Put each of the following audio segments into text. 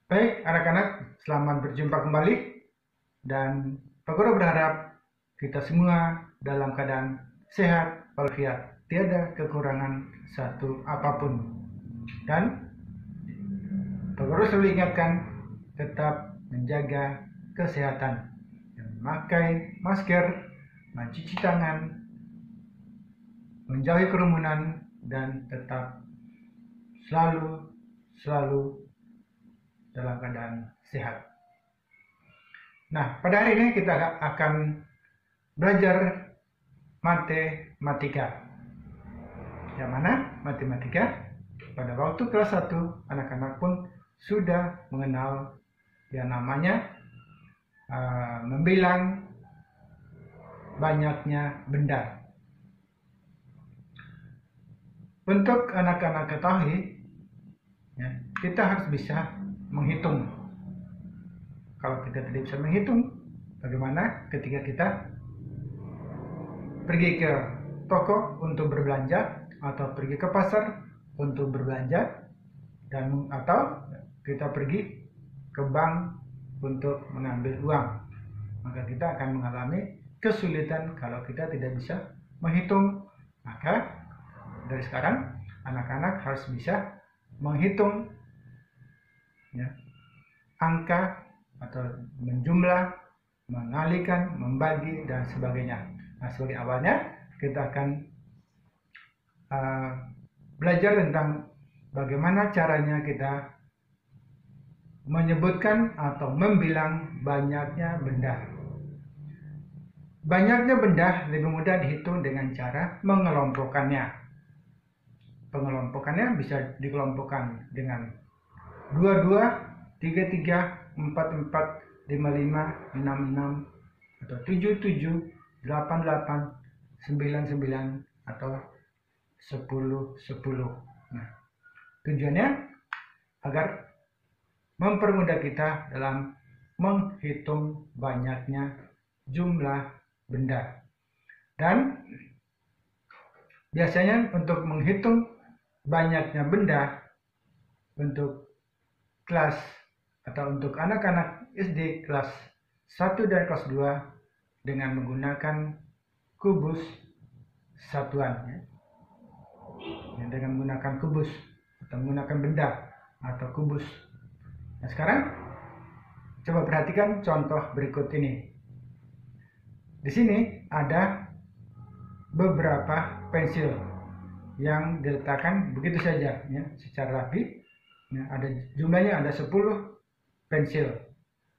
Baik, anak-anak, selamat berjumpa kembali. Dan Pak Guru berharap kita semua dalam keadaan sehat walafiat, tiada kekurangan satu apapun. Dan Pak Guru selalu ingatkan tetap menjaga kesehatan, memakai masker, mencuci tangan, menjauhi kerumunan, dan tetap selalu dalam keadaan sehat. Nah, pada hari ini kita akan belajar matematika. Yang mana matematika pada waktu kelas 1 anak-anak pun sudah mengenal yang namanya membilang banyaknya benda. Untuk anak-anak ketahui, ya, kita harus bisa menghitung. Kalau kita tidak bisa menghitung, bagaimana ketika kita pergi ke toko untuk berbelanja atau pergi ke pasar untuk berbelanja, dan atau kita pergi ke bank untuk mengambil uang, maka kita akan mengalami kesulitan kalau kita tidak bisa menghitung. Maka dari sekarang anak-anak harus bisa menghitung, ya, angka atau menjumlah, mengalikan, membagi, dan sebagainya. Nah, sebagai awalnya kita akan belajar tentang bagaimana caranya kita menyebutkan atau membilang banyaknya benda. Banyaknya benda lebih mudah dihitung dengan cara mengelompokkannya. Pengelompokannya bisa dikelompokkan dengan 22, 33, 44, 55, 66, atau 77, 88, 99, atau 10, 10. Nah, tujuannya agar mempermudah kita dalam menghitung banyaknya jumlah benda. Dan biasanya untuk menghitung banyaknya benda untuk kelas atau untuk anak-anak SD kelas 1 dan kelas 2 dengan menggunakan kubus satuan, ya. Dengan menggunakan kubus atau menggunakan benda atau kubus. Nah, sekarang coba perhatikan contoh berikut ini. Di sini ada beberapa pensil yang diletakkan begitu saja, ya, secara rapi. Nah, jumlahnya ada 10 pensil.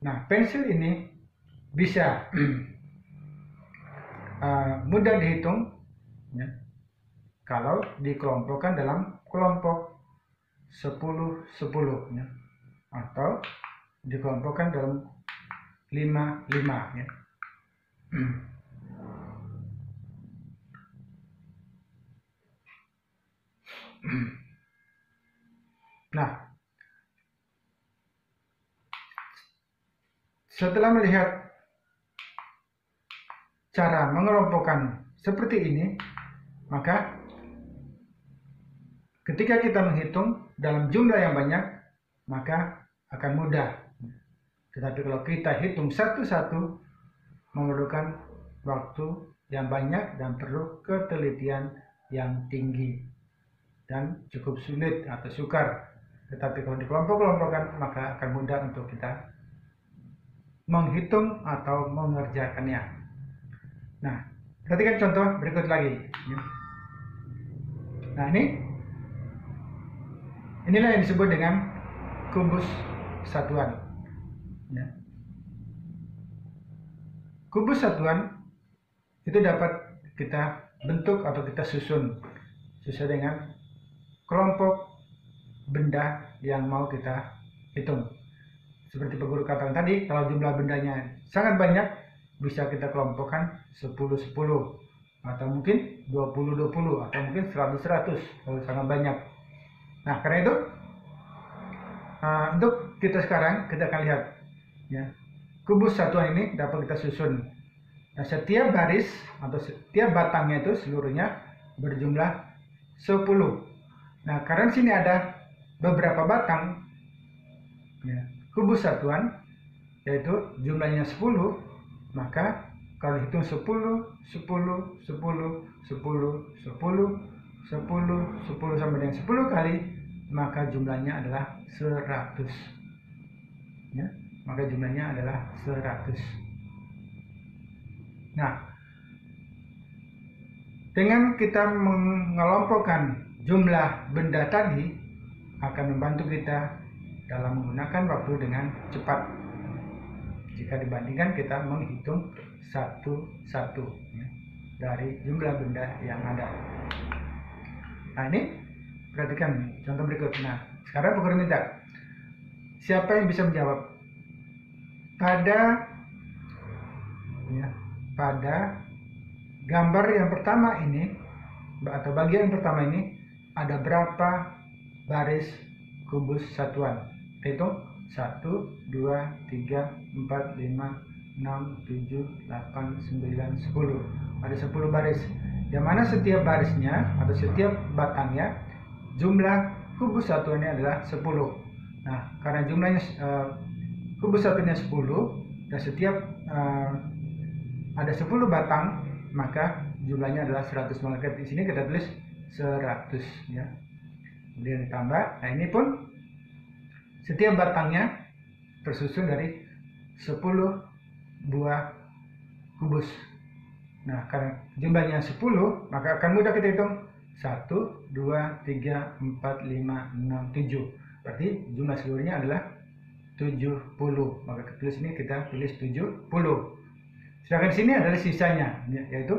Nah, pensil ini bisa mudah dihitung, ya, kalau dikelompokkan dalam kelompok 10-10, ya, atau dikelompokkan dalam 5-5, ya. Nah, setelah melihat cara mengelompokkan seperti ini, maka ketika kita menghitung dalam jumlah yang banyak, maka akan mudah. Tetapi kalau kita hitung satu-satu, memerlukan waktu yang banyak dan perlu ketelitian yang tinggi dan cukup sulit atau sukar. Tetapi kalau dikelompok-kelompokkan, maka akan mudah untuk kita menghitung atau mengerjakannya. Nah, perhatikan contoh berikut lagi. Nah, inilah yang disebut dengan kubus satuan, ya. Kubus satuan itu dapat kita bentuk atau kita susun sesuai dengan kelompok benda yang mau kita hitung. Seperti Pak Guru katakan tadi, kalau jumlah bendanya sangat banyak, bisa kita kelompokkan 10-10, atau mungkin 20-20, atau mungkin 100-100 kalau sangat banyak. Nah, karena itu untuk kita sekarang kita akan lihat, ya, kubus satuan ini dapat kita susun. Nah, setiap baris atau setiap batangnya itu seluruhnya berjumlah 10. Nah, karena sini ada beberapa batang, ya, kubus satuan, yaitu jumlahnya 10, maka kalau hitung 10, 10, 10, 10, 10, 10, 10 sampai dengan 10 kali, maka jumlahnya adalah 100. Ya, maka jumlahnya adalah 100. Nah, dengan kita mengelompokkan jumlah benda tadi akan membantu kita dalam menggunakan waktu dengan cepat jika dibandingkan kita menghitung satu-satu ya, dari jumlah benda yang ada. Nah, ini perhatikan contoh berikut. Nah, sekarang Pak Guru minta siapa yang bisa menjawab pada gambar yang pertama ini atau bagian yang pertama ini ada berapa baris kubus satuan? Hitung 1, 2, 3, 4, 5, 6, 7, 8, 9, 10. Ada 10 baris. Yang mana setiap barisnya atau setiap batangnya jumlah kubus satuannya adalah 10. Nah, karena jumlahnya kubus satuannya 10 dan setiap ada 10 batang, maka jumlahnya adalah 100. Maka di sini kita tulis 100 ya. Kemudian ditambah. Nah, ini pun setiap batangnya tersusun dari 10 buah kubus. Nah, karena jumlahnya 10, maka akan mudah kita hitung 1, 2, 3, 4, 5, 6, 7. Berarti jumlah seluruhnya adalah 70. Maka kita tulis ini, kita tulis 70. Sedangkan di sini adalah sisanya, yaitu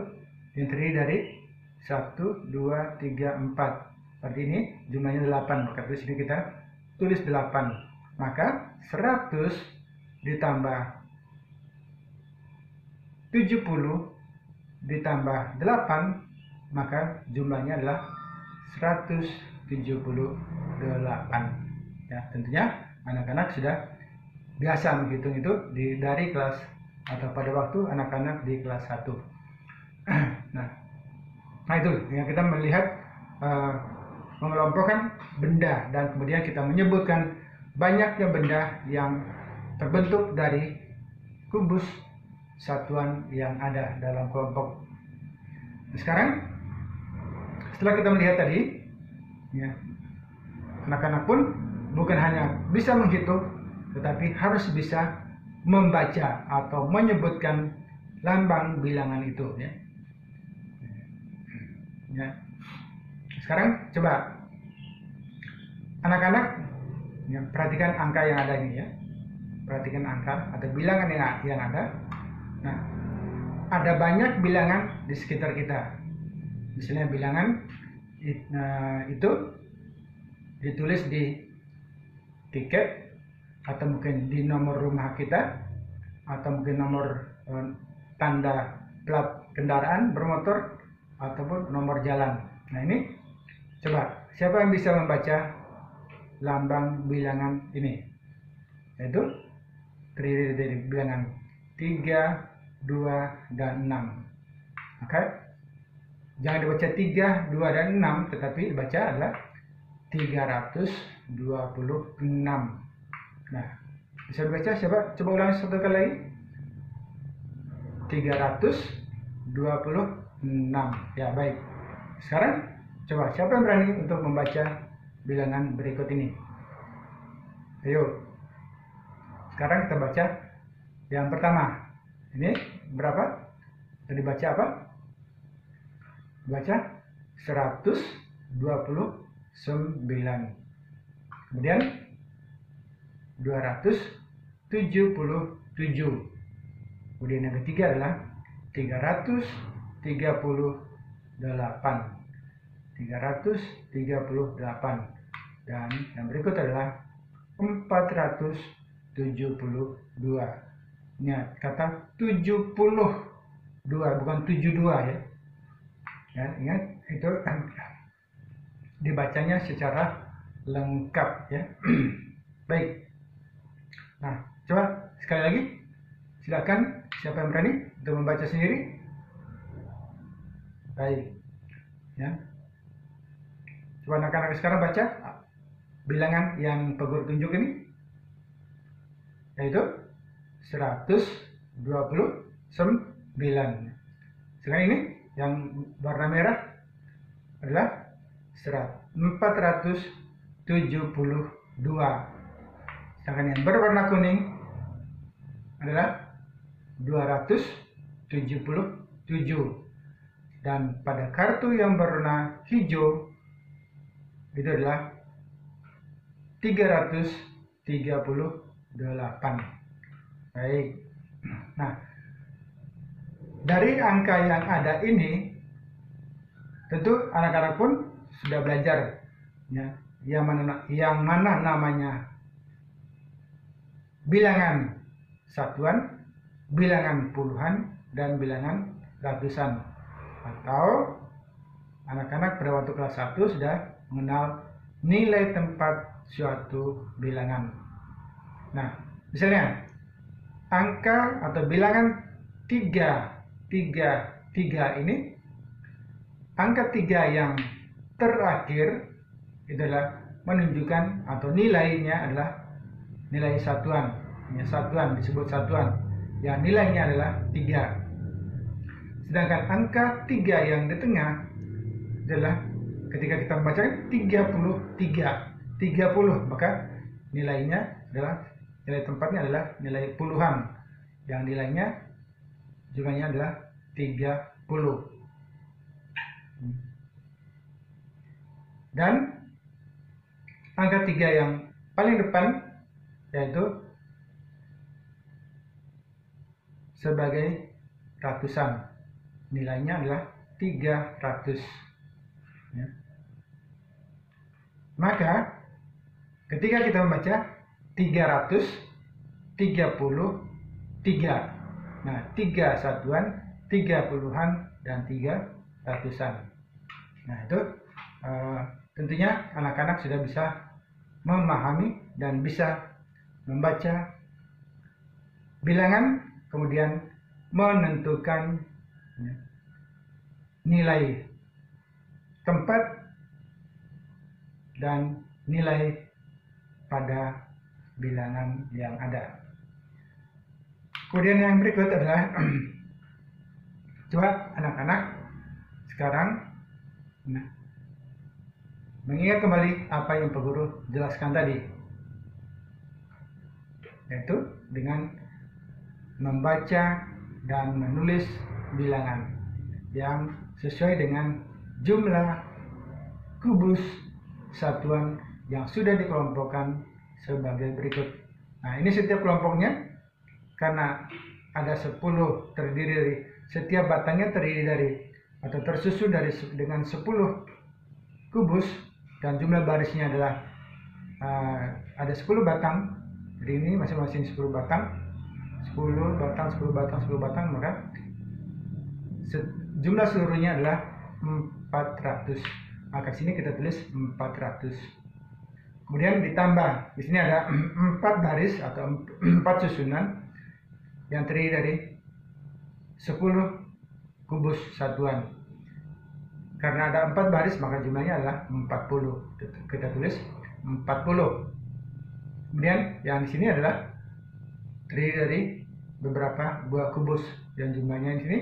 yang terdiri dari 1, 2, 3, 4. Berarti ini jumlahnya 8. Maka tulis ini kita tulis 8. Maka 100 ditambah 70 ditambah 8, maka jumlahnya adalah 178. Ya, tentunya anak-anak sudah biasa menghitung itu dari kelas atau pada waktu anak-anak di kelas 1. Nah, itu yang kita melihat mengelompokkan benda dan kemudian kita menyebutkan banyaknya benda yang terbentuk dari kubus satuan yang ada dalam kelompok. Sekarang setelah kita melihat tadi ya, anak-anak pun bukan hanya bisa menghitung tetapi harus bisa membaca atau menyebutkan lambang bilangan itu ya. Ya. Sekarang coba anak-anak ya, perhatikan angka yang ada ini ya. Perhatikan angka atau bilangan yang ada. Nah, ada banyak bilangan di sekitar kita. Misalnya bilangan itu ditulis di tiket atau mungkin di nomor rumah kita atau mungkin nomor tanda plat kendaraan bermotor ataupun nomor jalan. Nah, ini coba siapa yang bisa membaca lambang bilangan ini? Yaitu terdiri dari bilangan 3, 2, dan 6. Maka jangan dibaca 3, 2, dan 6, tetapi dibaca adalah 326. Nah, bisa dibaca siapa? Coba ulangi satu kali lagi. 326. Ya, baik. Sekarang coba siapa yang berani untuk membaca bilangan berikut ini? Ayo. Sekarang kita baca yang pertama. Ini berapa? Tadi baca apa? Baca 129. Kemudian 277. Kemudian yang ketiga adalah 338. 338. Dan yang berikut adalah 472. Ingat, kata 72 bukan 72 ya. Ya, ingat itu dibacanya secara lengkap ya. Baik. Nah, coba sekali lagi silakan siapa yang berani untuk membaca sendiri. Baik. Ya. Coba anak-anak sekarang baca bilangan yang Pak Guru tunjuk ini. yaitu 129. Sekarang ini yang warna merah adalah 472. Sedangkan yang berwarna kuning adalah 277. Dan pada kartu yang berwarna hijau itu adalah 338. Baik. Nah, dari angka yang ada ini tentu anak-anak pun sudah belajar ya, yang mana namanya bilangan satuan, bilangan puluhan, dan bilangan ratusan. Atau anak-anak pada waktu kelas 1 sudah mengenal nilai tempat suatu bilangan. Nah, misalnya angka atau bilangan 3 ini, angka 3 yang terakhir itu adalah menunjukkan atau nilainya adalah nilai satuan. Ya, satuan disebut satuan yang nilainya adalah 3. Sedangkan angka 3 yang di tengah adalah ketika kita membacakan 30, maka nilainya adalah, nilai tempatnya adalah nilai puluhan yang nilainya jumlahnya adalah 30. Dan angka 3 yang paling depan yaitu sebagai ratusan, nilainya adalah 300 ya. Maka ketika kita membaca 333, nah 3 satuan, 3 puluhan, dan 3 ratusan. Nah itu tentunya anak-anak sudah bisa memahami dan bisa membaca bilangan, kemudian menentukan nilai tempat dan nilai pada bilangan yang ada. Kemudian yang berikut adalah coba anak-anak sekarang mengingat kembali apa yang Pak Guru jelaskan tadi, yaitu dengan membaca dan menulis bilangan yang sesuai dengan jumlah kubus satuan yang sudah dikelompokkan sebagai berikut. Nah, ini setiap kelompoknya karena ada 10 terdiri dari, setiap batangnya terdiri dari atau tersusun dari dengan 10 kubus, dan jumlah barisnya adalah ada 10 batang. Jadi ini masing-masing 10 batang, 10 batang, 10 batang, 10 batang, maka jumlah seluruhnya adalah 400. Maka sini kita tulis 400. Kemudian ditambah, di sini ada 4 baris atau 4 susunan yang terdiri dari 10 kubus satuan. Karena ada 4 baris, maka jumlahnya adalah 40. Kita tulis 40. Kemudian yang di sini adalah terdiri dari beberapa buah kubus, dan jumlahnya di sini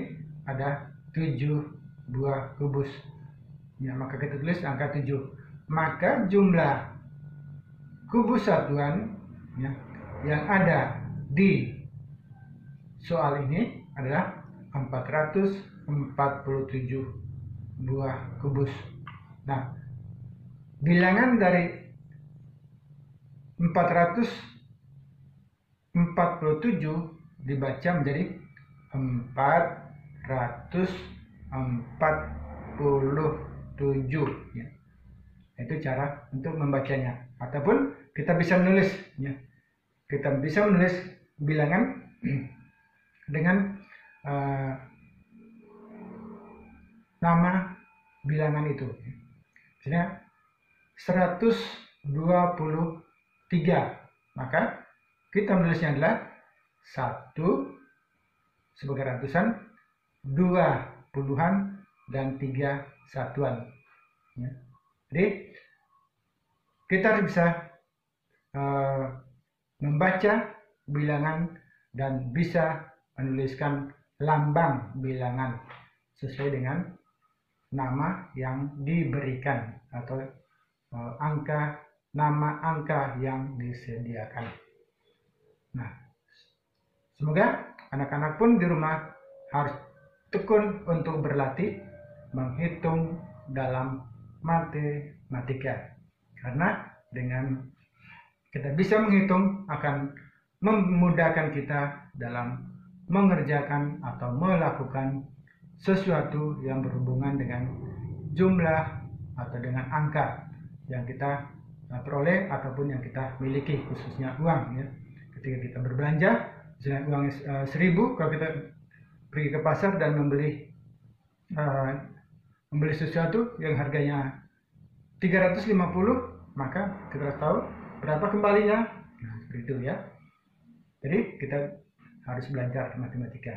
ada 7 buah kubus. Ya, maka kita tulis angka 7. Maka jumlah kubus satuan ya, yang ada di soal ini adalah 447 buah kubus. Nah, bilangan dari 447 dibaca menjadi 447 ya. Itu cara untuk membacanya. Ataupun kita bisa menulis ya. Kita bisa menulis bilangan dengan nama bilangan itu. Misalnya 123. Maka kita menulisnya adalah 1 sebagai ratusan, 2 puluhan, dan 3 satuan. Ya. Jadi kita harus bisa membaca bilangan dan bisa menuliskan lambang bilangan sesuai dengan nama yang diberikan atau nama angka yang disediakan. Nah, semoga anak-anak pun di rumah harus tekun untuk berlatih menghitung dalam matematika, karena dengan kita bisa menghitung akan memudahkan kita dalam mengerjakan atau melakukan sesuatu yang berhubungan dengan jumlah atau dengan angka yang kita peroleh ataupun yang kita miliki, khususnya uang ya. Ketika kita berbelanja, misalnya uangnya 1.000, kalau kita pergi ke pasar dan membeli sesuatu yang harganya 350, maka kita tahu berapa kembalinya. Nah, seperti itu ya. Jadi kita harus belajar matematika.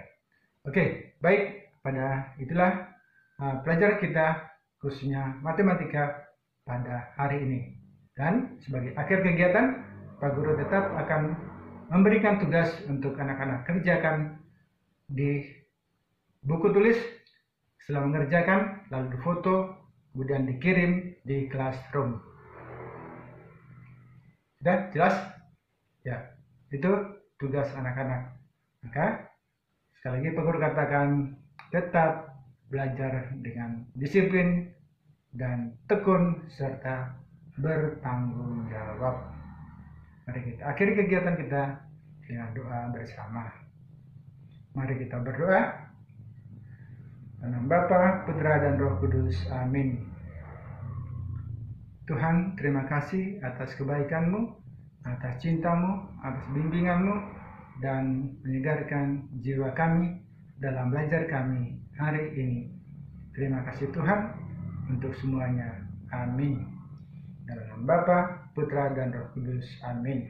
Oke, baik. Pada itulah pelajaran kita khususnya matematika pada hari ini. Dan sebagai akhir kegiatan, Pak Guru tetap akan memberikan tugas untuk anak-anak kerjakan di buku tulis. Setelah mengerjakan, lalu difoto, kemudian dikirim di classroom. Sudah jelas? Ya, itu tugas anak-anak. Maka sekali lagi Pak Guru katakan, tetap belajar dengan disiplin dan tekun serta bertanggung jawab. Mari kita akhiri kegiatan kita dengan doa bersama. Mari kita berdoa. Dalam nama Bapa, Putra, dan Roh Kudus. Amin. Tuhan, terima kasih atas kebaikan-Mu, atas cinta-Mu, atas bimbingan-Mu, dan menyegarkan jiwa kami dalam belajar kami hari ini. Terima kasih Tuhan untuk semuanya. Amin. Dalam nama Bapa, Putra, dan Roh Kudus. Amin.